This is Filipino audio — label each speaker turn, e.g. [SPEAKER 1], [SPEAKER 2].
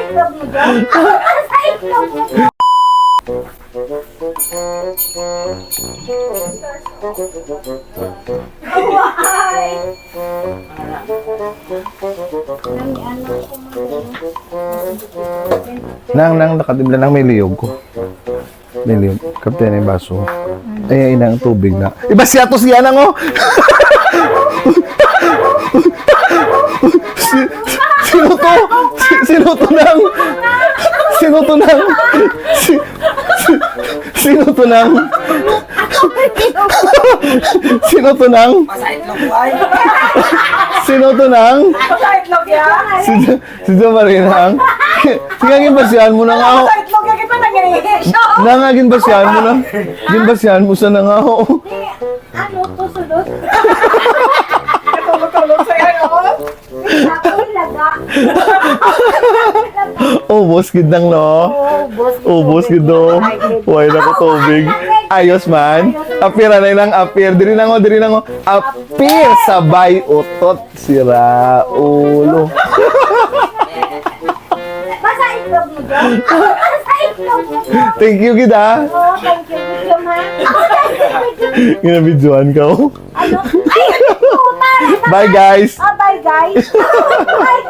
[SPEAKER 1] itlog mo dyan? Sa itlog mo dyan? Why?
[SPEAKER 2] Nang nakatibla nang may liyog ko. May liyog. Kapten yung baso. Ay, inang tubig na. Iba siya to siya nang oh! Sino to? Sino to nang? Sino to nang? Sino to nang? Sino to nang? Sino to nang?
[SPEAKER 1] Sa itlog yan?
[SPEAKER 2] Si Jo Marina ang? Sige, ginbasyan mo na nga ako.
[SPEAKER 1] Sa itlog yan, kita nangyayisyo.
[SPEAKER 2] Nga, ginbasyan mo na. Ginbasyan mo sa na nga ako.
[SPEAKER 1] Ano to sulot?
[SPEAKER 3] Tulog sa yan, oh.
[SPEAKER 1] Ako laga.
[SPEAKER 2] Ubos gid nang no. Ubos gid no. Huwag na ko tubig. Ayos man. Apir na lang apir. Diri na ngo. Apir sabay utot. Sira ulo.
[SPEAKER 1] Basta itlog mo dyan? Basta itlog mo dyan?
[SPEAKER 2] Thank you gid ah.
[SPEAKER 1] Oh, thank you, Bidyo, ma.
[SPEAKER 2] Ginabidyoan ka oh.
[SPEAKER 1] Ano? Ay, puta!
[SPEAKER 2] Bye guys.
[SPEAKER 1] Oh, bye, guys. Bye,